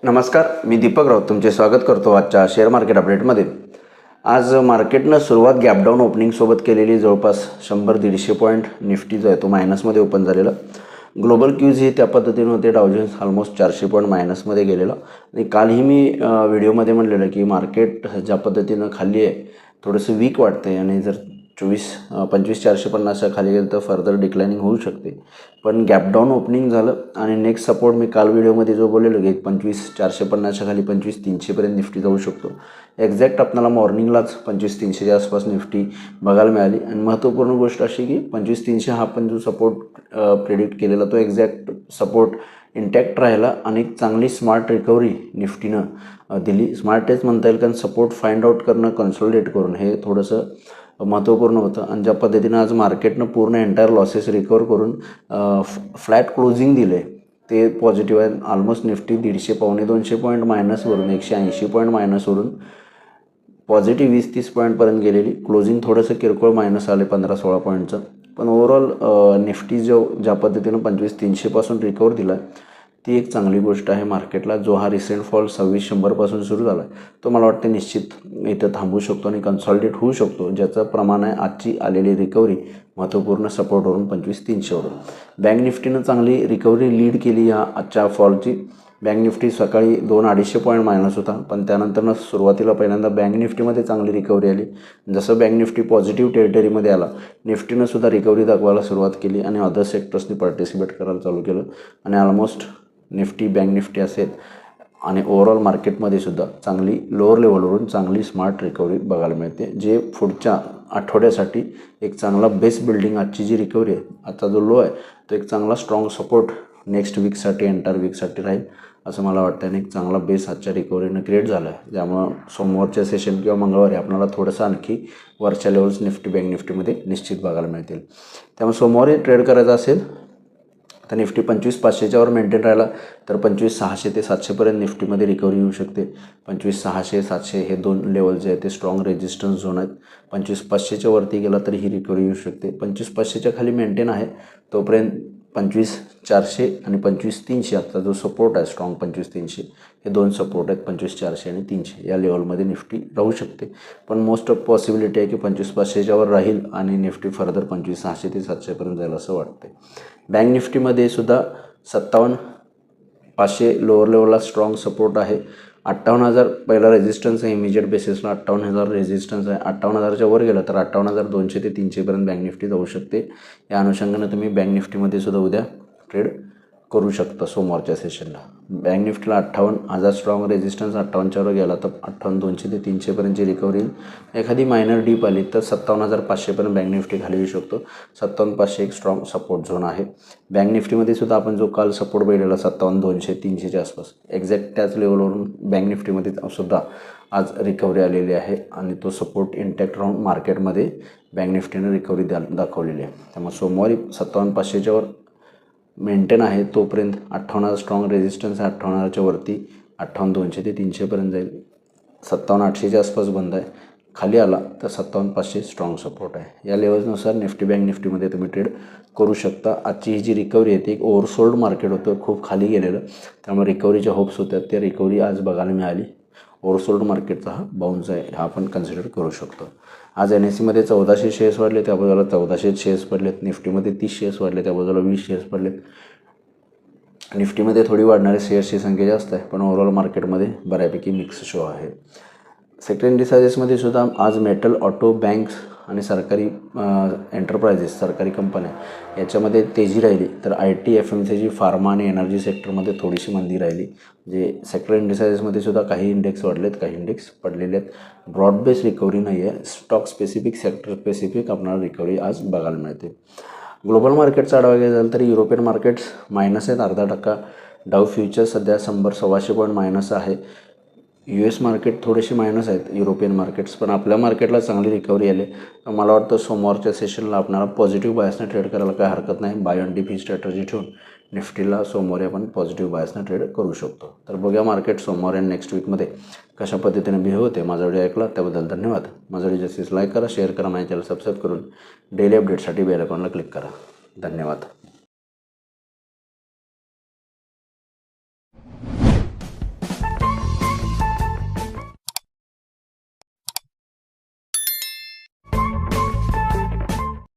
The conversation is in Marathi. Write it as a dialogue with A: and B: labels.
A: नमस्कार, मी दीपक राऊत तुमचे स्वागत करतो आजच्या शेअर मार्केट अपडेटमध्ये. आज मार्केटनं सुरुवात गॅपडाऊन ओपनिंगसोबत केलेली. जवळपास 100-150 पॉईंट निफ्टी जो आहे तो मायनसमध्ये ओपन झालेला. ग्लोबल क्यूज ही त्या पद्धतीने होते. डावजन्स ऑलमोस्ट 400 पॉईंट मायनसमध्ये गेलेला. आणि कालही मी व्हिडिओमध्ये म्हणलेलं की मार्केट ज्या पद्धतीनं खाली आहे थोडंसं वीक वाटतं आहे आणि जर 25,450च्या खाली गेलं तर फर्दर डिक्लाइनिंग होऊ शकते. पण गॅपडाऊन ओपनिंग झालं आणि नेक्स्ट सपोर्ट मी काल व्हिडिओमध्ये जो बोललेलो की 25,450च्या खाली 25,300पर्यंत निफ्टी जाऊ शकतो. एक्झॅक्ट आपल्याला मॉर्निंगलाच 25,300च्या आसपास निफ्टी बघायला मिळाली. आणि महत्त्वपूर्ण गोष्ट अशी की 25,300 हा पण जो सपोर्ट प्रेडिक्ट केलेला तो एक्झॅक्ट सपोर्ट इंटॅक्ट राहिला आणि चांगली स्मार्ट रिकव्हरी निफ्टीनं दिली. स्मार्टच म्हणता येईल, कारण सपोर्ट फाइंड आउट करणं, कन्सॉलिडेट करून हे थोडंसं महत्त्वपूर्ण होतं. आणि ज्या पद्धतीनं आज मार्केटनं पूर्ण एंटायर लॉसेस रिकवर करून फ्लॅट क्लोजिंग दिले ते पॉझिटिव्ह आहे. ऑलमोस्ट निफ्टी 150-1.25 पॉईंट मायनसवरून 180 पॉईंट मायनसवरून पॉझिटिव्ह 20-30 पॉईंटपर्यंत गेलेली. क्लोजिंग थोडंसं किरकोळ मायनस आले 15-16 पॉईंटचं. पण ओव्हरऑल निफ्टी ज्या पद्धतीनं 25,300पासून रिकवर दिला ती एक चांगली गोष्ट आहे मार्केटला. जो हा रिसेंट फॉल 2600पासून सुरू झाला तो मला वाटतं निश्चित इथं थांबू शकतो आणि कन्सॉलिडेट होऊ शकतो. ज्याचं प्रमाण आहे आजची आलेली रिकव्हरी महत्त्वपूर्ण सपोर्टवरून 25,300वरून. बँक निफ्टीनं चांगली रिकव्हरी लीड केली या आजच्या फॉलची. बँक निफ्टी सकाळी 200-250 पॉईंट मायनस होता, पण त्यानंतरनं सुरुवातीला पहिल्यांदा बँक निफ्टीमध्ये चांगली रिकव्हरी आली. जसं बँक निफ्टी पॉझिटिव्ह टेरिटरीमध्ये आला निफ्टीनं सुद्धा रिकव्हरी दाखवायला सुरुवात केली आणि अदर सेक्टर्सनी पार्टिसिपेट करायला चालू केलं. आणि ऑलमोस्ट निफ्टी, बँक निफ्टी असेल आणि ओव्हरऑल मार्केटमध्ये सुद्धा चांगली लोअर लेवलवरून चांगली स्मार्ट रिकव्हरी बघायला मिळते, जे पुढच्या आठवड्यासाठी एक चांगला बेस बिल्डिंग. आजची जी रिकव्हरी आहे, आजचा जो लो आहे तो एक चांगला स्ट्रॉंग सपोर्ट नेक्स्ट वीकसाठी, एंटायर वीकसाठी राहील असं मला वाटतं. आणि एक चांगला बेस आजच्या रिकव्हरीनं क्रिएट झाला आहे, ज्यामुळं सोमवारच्या सेशन किंवा मंगळवारी आपल्याला थोडंसं आणखी वरच्या लेवल्स निफ्टी, बँक निफ्टीमध्ये निश्चित बघायला मिळतील. त्यामुळे सोमवारी ट्रेड करायचा असेल तर निफ्टी 25,500च्यावर मेंटेन राहिला तर 25,600 ते 700पर्यंत निफ्टीमध्ये रिकव्हरी येऊ शकते. 25,600-700 हे दोन लेवल जे आहेत ते स्ट्रॉंग रेजिस्टन्स झोन आहेत. 25,500च्या वरती गेला तरी ही रिकव्हरी येऊ शकते. 25,500च्या खाली मेंटेन आहे तोपर्यंत 25,400 आणि 25,300 आजचा जो सपोर्ट आहे स्ट्रॉंग 25,300 हे दोन सपोर्ट आहेत. 25,400 आणि 300 या लेवलमध्ये निफ्टी राहू शकते. पण मोस्ट ऑफ पॉसिबिलिटी आहे की 25,500च्यावर राहील आणि निफ्टी फर्दर 25,600 ते 700पर्यंत जाईल असं वाटतं. बँक निफ्टीमध्ये सुद्धा 57,500 लोअर लेवलला स्ट्रॉंग सपोर्ट आहे. 58,000 पहिला रेजिस्टन्स आहे. इमिजिएट बेसिसला 58,000 रेजिस्टन्स आहे. 58,000च्या वर गेलं तर 58,200 ते 300पर्यंत बँक निफ्टी जाऊ शकते. या अनुषंगानं तुम्ही बँक निफ्टीमध्ये सुद्धा उद्या ट्रेड करू शकता सोमवारच्या सेशनला. बँक निफ्टीला 58,000 स्ट्रॉंग रेजिस्टन्स, 58च्या वर गेला तर 58,200 ते 300पर्यंतची रिकव्हरी येईल. एखादी मायनर डीप आली तर 57,500पर्यंत बँक निफ्टी खाली येऊ शकतो. 57,500 एक स्ट्रॉंग सपोर्ट झोन आहे. बँक निफ्टीमध्ये सुद्धा आपण जो काल सपोर्ट बघितलेला 57,200, 300च्या आसपास एक्झॅक्ट त्याच लेवलवरून बँक निफ्टीमध्ये सुद्धा आज रिकव्हरी आलेली आहे आणि तो सपोर्ट इंटॅक्ट राहून मार्केटमध्ये बँक निफ्टीनं रिकव्हरी दाखवलेली आहे. त्यामुळे सोमवारी 57,500च्या वर मेंटेन आहे तोपर्यंत 58,000 स्ट्रॉंग रेजिस्टन्स आहे. 58,000च्या वरती 58,200 ते 300पर्यंत जाईल. 57,800च्या आसपास बंद आहे. खाली आला तर 57,500 स्ट्रॉंग सपोर्ट आहे. या लेवल्सनुसार निफ्टी, बँक निफ्टीमध्ये तुम्ही ट्रेड करू शकता. आजची ही जी रिकव्हरी आहे ती एक ओव्हरसोल्ड मार्केट होतं, खूप खाली गेलेलं, त्यामुळे रिकव्हरीच्या होप्स होत्या त्या रिकव्हरी आज बघायला मिळाली. ओव्हरसोल्ड मार्केटचा हा बाउन्स आहे, हा आपण कन्सिडर करू शकतो. आज NSEमध्ये 1400 शेअर्स वाढले, त्या बाजूला 1400 शेअर्स पडलेत. निफ्टीमध्ये 30 शेअर्स वाढले, त्या बाजूला 20 शेअर्स पडलेत. निफ्टीमध्ये थोडी वाढणारी शेअर्सची संख्या जास्त आहे, पण ओव्हरऑल मार्केटमध्ये बऱ्यापैकी मिक्स शो आहे. सेक्टर इंडिसायजेसमध्ये सुद्धा आज मेटल, ऑटो, बँक्स आणि सरकारी एंटरप्राइजेस, सरकारी कंपन्या याच्यामध्ये तेजी राहिली. तर IT, FMCG, फार्मा आणि एनर्जी सेक्टरमध्ये थोडीशी मंदी राहिली. जे सेक्टर इंडिसायजेसमध्ये सुद्धा काही इंडेक्स वाढलेत, काही इंडेक्स पडलेले आहेत. ब्रॉड बेस रिकव्हरी नाही आहे. स्टॉक स्पेसिफिक, सेक्टर स्पेसिफिक आपल्याला रिकव्हरी आज बघायला मिळते. ग्लोबल मार्केटचा आढावा घ्यायचा झाला तर युरोपियन मार्केट्स मायनस आहेत 0.5%. डाव फ्युचर्स सध्या 100-125 पॉईंट मायनस आहे. US मार्केट थोडेसे मायनस आहेत, युरोपियन मार्केट्स. पण आपल्या मार्केटला चांगली रिकव्हरी आली. मला वाटतं सोमवारच्या सेशनला आपल्याला पॉझिटिव्ह बायसनं ट्रेड करायला काही हरकत नाही. बाय ऑन डिप ही स्ट्रॅटर्जी ठेवून निफ्टीला सोमवारी आपण पॉझिटिव्ह बायसनं ट्रेड करू शकतो. तर बघूया मार्केट सोमवारी आणि नेक्स्ट वीकमध्ये कशा पद्धतीने बिहेव होते. माझा व्हिडिओ ऐकला त्याबद्दल धन्यवाद. माझा व्हिडिओ जास्तीत लाईक करा, शेअर करा, माझ्या चॅनल सबस्क्राईब करून डेली अपडेटसाठी बेल आयकॉनला क्लिक करा. धन्यवाद.